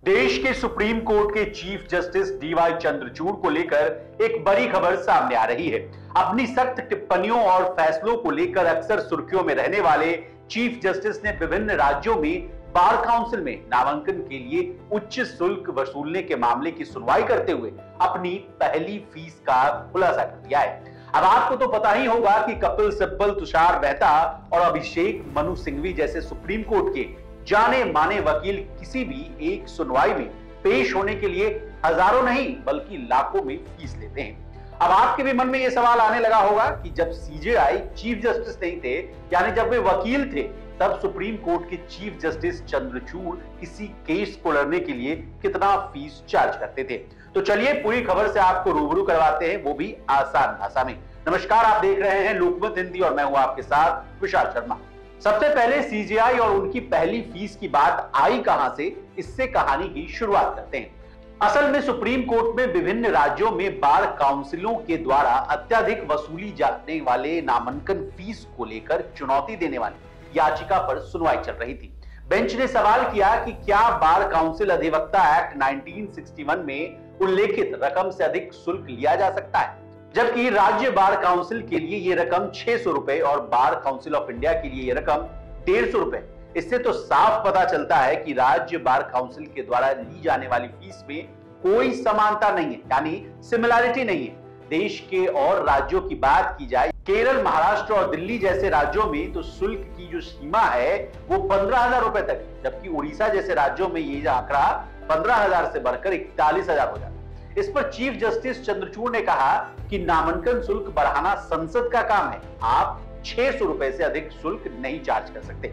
देश के supreme court के चीफ जस्टिस डीवाई चंद्रचूड़ को लेकर एक बड़ी खबर सामने आ रही है। अपनी सख्त टिप्पणियों और फैसलों को लेकर अक्सर सुर्खियों में रहने वाले चीफ जस्टिस ने विभिन्न राज्यों में बार काउंसिल में नामांकन के लिए उच्च शुल्क वसूलने के मामले की सुनवाई करते हुए अपनी पहली फीस का खुलासा कर दिया है। अब आपको तो पता ही होगा कि कपिल सिब्बल, तुषार मेहता और अभिषेक मनु सिंघवी जैसे सुप्रीम कोर्ट के जाने माने वकील किसी भी एक सुनवाई में पेश होने के लिए हजारों नहीं बल्कि लाखों में फीस लेते हैं। अब आपके भी मन में यह सवाल आने लगा होगा कि जब सीजेआई चीफ जस्टिस नहीं थे, यानी जब वे वकील थे, तब सुप्रीम कोर्ट के चीफ जस्टिस चंद्रचूड़ किसी केस को लड़ने के लिए कितना फीस चार्ज करते थे। तो चलिए पूरी खबर से आपको रूबरू करवाते हैं, वो भी आसान भाषा में। नमस्कार, आप देख रहे हैं लोकमत हिंदी और मैं हूं आपके साथ विशाल शर्मा। सबसे पहले सीजेआई और उनकी पहली फीस की बात आई कहां से, इससे कहानी की शुरुआत करते हैं। असल में सुप्रीम कोर्ट में विभिन्न राज्यों में बार काउंसिलों के द्वारा अत्यधिक वसूली जाने वाले नामांकन फीस को लेकर चुनौती देने वाली याचिका पर सुनवाई चल रही थी। बेंच ने सवाल किया कि क्या बार काउंसिल अधिवक्ता एक्ट 1961 में उल्लेखित रकम से अधिक शुल्क लिया जा सकता है, जबकि राज्य बार काउंसिल के लिए यह रकम 600 रुपए और बार काउंसिल ऑफ इंडिया के लिए यह रकम 150 रुपए। इससे तो साफ पता चलता है कि राज्य बार काउंसिल के द्वारा ली जाने वाली फीस में कोई समानता नहीं है, यानी सिमिलैरिटी नहीं है। देश के और राज्यों की बात की जाए, केरल, महाराष्ट्र और दिल्ली जैसे राज्यों में तो शुल्क की जो सीमा है वो 15,000 रुपए तक, जबकि उड़ीसा जैसे राज्यों में ये आंकड़ा 15,000 से बढ़कर 41,000 हो जाता है। इस पर चीफ जस्टिस चंद्रचूड़ ने कहा कि नामांकन शुल्क बढ़ाना संसद का काम है, आप 600 रुपए से अधिक शुल्क नहीं चार्ज कर सकते।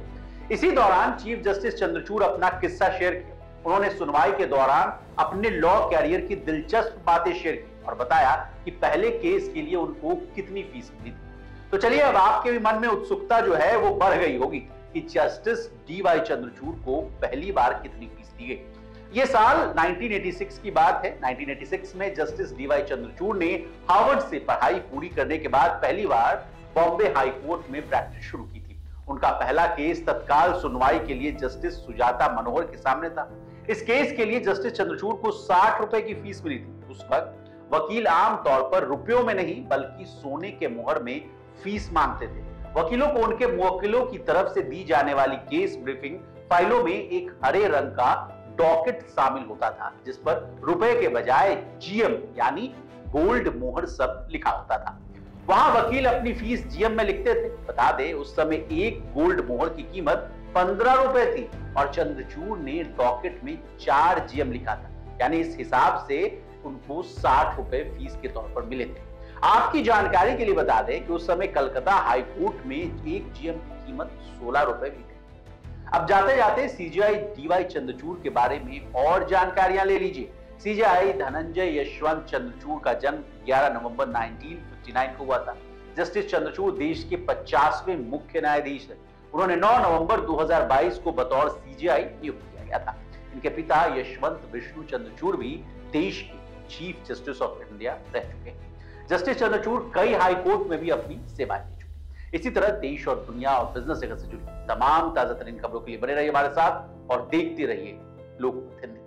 इसी दौरान चीफ जस्टिस चंद्रचूड़ अपना किस्सा शेयर किया। उन्होंने सुनवाई के दौरान अपने लॉ कैरियर की दिलचस्प बातें शेयर की और बताया कि पहले केस के लिए उनको कितनी फीस मिली थी। तो चलिए, अब आपके भी मन में उत्सुकता जो है वो बढ़ गई होगी कि जस्टिस डीवाई चंद्रचूड़ को पहली बार कितनी फीस दी गई। ये साल 1986 की बात है। 1986 में जस्टिस डीवाई चंद्रचूड़ ने हार्वर्ड से पढ़ाई पूरी करने के बाद पहली बार बॉम्बे हाई कोर्ट में प्रैक्टिस शुरू की थी। उनका पहला केस तत्काल सुनवाई के लिए जस्टिस सुजाता मनोहर के सामने था। इस केस के लिए जस्टिस चंद्रचूड़ को 60 रुपए की फीस मिली थी। उस वक्त वकील आमतौर पर रुपयों में नहीं बल्कि सोने के मुहर में फीस मांगते थे। वकीलों को उनके मुवक्किलों की तरफ से दी जाने वाली केस ब्रीफिंग फाइलों में एक हरे रंग का डॉकेट शामिल होता था, जिस पर रुपए के बजाय जीएम यानी गोल्ड मोहर शब्द लिखा होता था। वहां वकील अपनी फीस जीएम में लिखते थे। बता दें, उस समय एक गोल्ड मोहर की कीमत 15 रुपए थी और चंद्रचूड़ ने डॉकेट में 4 जीएम लिखा था, यानी इस हिसाब से उनको 60 रुपए फीस के तौर पर मिले थे। आपकी जानकारी के लिए बता दें कि उस समय कलकत्ता हाई कोर्ट में एक जीएम की कीमत 16 रुपए भी थी। अब जाते जाते सीजेआई डीवाई चंद्रचूड़ के बारे में और जानकारियां ले लीजिए। सीजेआई धनंजय यशवंत चंद्रचूड़ का जन्म 11 नवंबर 1959 को हुआ था। जस्टिस चंद्रचूड़ देश के 50वें मुख्य न्यायाधीश है। उन्होंने 9 नवंबर 2022 को बतौर सीजेआई नियुक्त किया गया था। इनके पिता यशवंत विष्णु चंद्रचूड़ भी देश के चीफ जस्टिस ऑफ इंडिया रह चुके हैं। जस्टिस चंद्रचूड़ कई हाई कोर्ट में भी अपनी सेवाएं दे चुके हैं। इसी तरह देश और दुनिया और बिजनेस जगत से जुड़ी तमाम ताजा तरीन खबरों के लिए बने रहिए हमारे साथ और देखते रहिए लोकमत हिंदी।